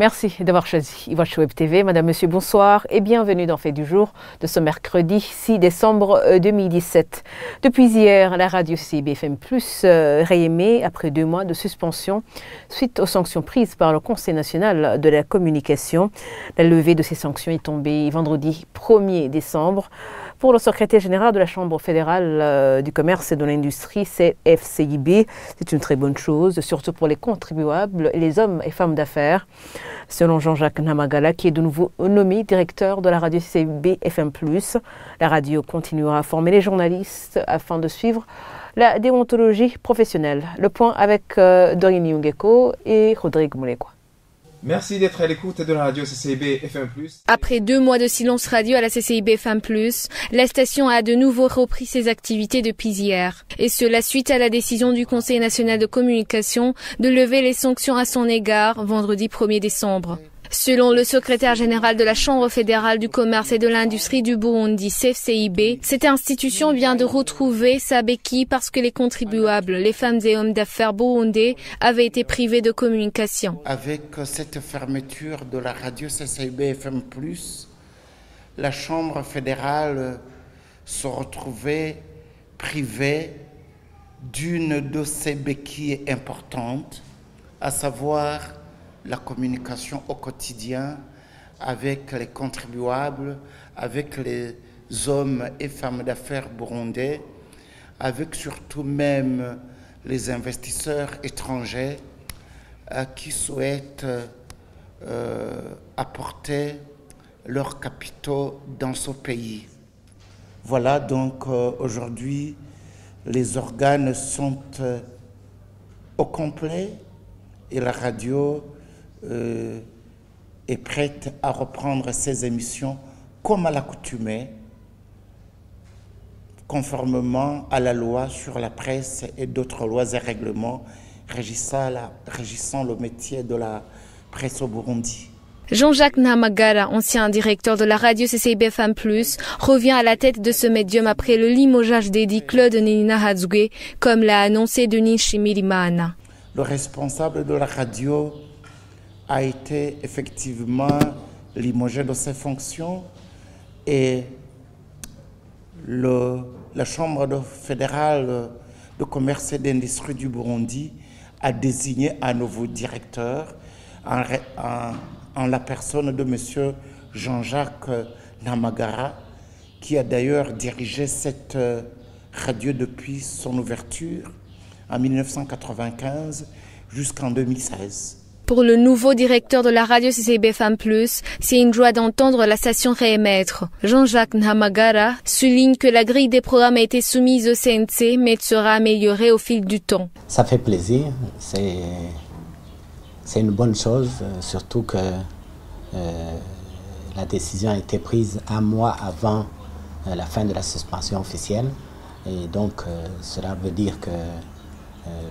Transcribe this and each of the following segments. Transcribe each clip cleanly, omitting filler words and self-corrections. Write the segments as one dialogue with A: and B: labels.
A: Merci d'avoir choisi Iwash Web TV. Madame, Monsieur, bonsoir et bienvenue dans Fait du jour de ce mercredi 6 décembre 2017. Depuis hier, la radio CCIB FM+, réémet après 2 mois de suspension suite aux sanctions prises par le Conseil national de la communication. La levée de ces sanctions est tombée vendredi 1er décembre. Pour le secrétaire général de la Chambre fédérale du commerce et de l'industrie, CFCIB, c'est une très bonne chose, surtout pour les contribuables et les hommes et femmes d'affaires. Selon Jean-Jacques Namagala, qui est de nouveau nommé directeur de la radio CCIB FM+, la radio continuera à former les journalistes afin de suivre la déontologie professionnelle. Le point avec Dorine Yungeko et Rodrigue Moulekwa.
B: Merci d'être à l'écoute de la radio CCIB FM+.
C: Après 2 mois de silence radio à la CCIB FM+, la station a de nouveau repris ses activités depuis hier. Et cela suite à la décision du Conseil national de communication de lever les sanctions à son égard vendredi 1er décembre. Selon le secrétaire général de la Chambre fédérale du commerce et de l'industrie du Burundi, CFCIB, cette institution vient de retrouver sa béquille parce que les contribuables, les femmes et hommes d'affaires burundais, avaient été privés de communication.
D: Avec cette fermeture de la radio CCIB FM+, la Chambre fédérale se retrouvait privée d'une de ses béquilles importantes, à savoir la communication au quotidien avec les contribuables, avec les hommes et femmes d'affaires burundais, avec surtout même les investisseurs étrangers qui souhaitent apporter leurs capitaux dans ce pays. Voilà donc aujourd'hui les organes sont au complet et la radio est prête à reprendre ses émissions comme à l'accoutumée, conformément à la loi sur la presse et d'autres lois et règlements régissant le métier de la presse au Burundi.
C: Jean-Jacques Namagala, ancien directeur de la radio CCIB FM+, revient à la tête de ce médium après le limogeage d'Edi Claude Ninahazuge, comme l'a annoncé Denis Shimirimana.
D: Le responsable de la radio a été effectivement limogé de ses fonctions et la Chambre fédérale de commerce et d'industrie du Burundi a désigné un nouveau directeur en la personne de M. Jean-Jacques Namagala, qui a d'ailleurs dirigé cette radio depuis son ouverture en 1995 jusqu'en 2016.
C: Pour le nouveau directeur de la radio CCIB FM+, c'est une joie d'entendre la station réémettre. Jean-Jacques Namagala souligne que la grille des programmes a été soumise au CNC, mais sera améliorée au fil du temps.
E: Ça fait plaisir, c'est une bonne chose, surtout que la décision a été prise 1 mois avant la fin de la suspension officielle. Et donc, cela veut dire que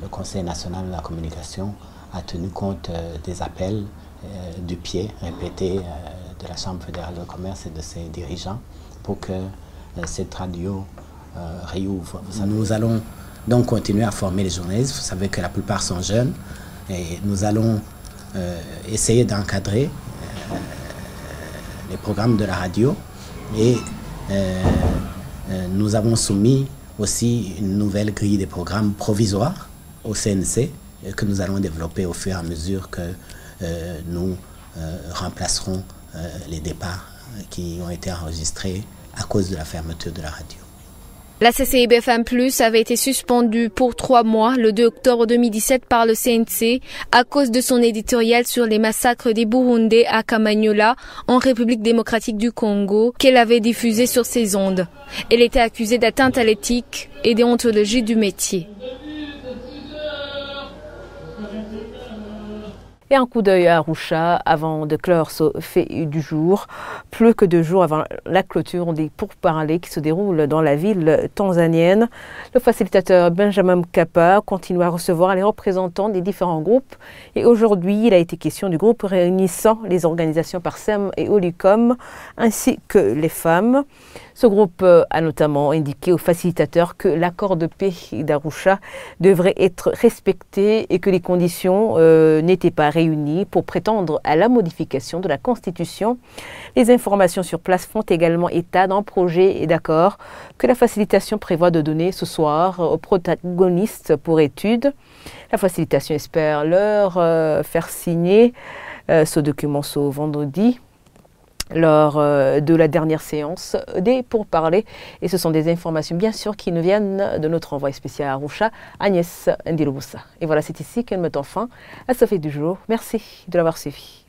E: le Conseil national de la communication a tenu compte des appels du pied répétés de la Chambre fédérale de commerce et de ses dirigeants pour que cette radio réouvre. Nous allons donc continuer à former les journalistes. Vous savez que la plupart sont jeunes et nous allons essayer d'encadrer les programmes de la radio et nous avons soumis aussi une nouvelle grille des programmes provisoires au CNC que nous allons développer au fur et à mesure que nous remplacerons les départs qui ont été enregistrés à cause de la fermeture de la radio.
C: La CCIB FM+ avait été suspendue pour 3 mois le 2 octobre 2017 par le CNC à cause de son éditorial sur les massacres des Burundais à Kamanyola, en République démocratique du Congo, qu'elle avait diffusé sur ses ondes. Elle était accusée d'atteinte à l'éthique et déontologie du métier.
A: Et un coup d'œil à Arusha avant de clore ce fait du jour. Plus que 2 jours avant la clôture des pourparlers qui se déroulent dans la ville tanzanienne, le facilitateur Benjamin Mkapa continue à recevoir les représentants des différents groupes. Et aujourd'hui, il a été question du groupe réunissant les organisations Parsem et Olicom, ainsi que les femmes. Ce groupe a notamment indiqué aux facilitateurs que l'accord de paix d'Arusha devrait être respecté et que les conditions n'étaient pas réunis pour prétendre à la modification de la Constitution. Les informations sur place font également état d'un projet et d'accord que la facilitation prévoit de donner ce soir aux protagonistes pour étude. La facilitation espère leur faire signer ce document ce vendredi lors de la dernière séance des pourparlers. Et ce sont des informations bien sûr qui nous viennent de notre envoyé spécial à Arusha, Agnès Ndilubusa. Et voilà, c'est ici que nous mettons fin à ce fait du jour. Merci de l'avoir suivi.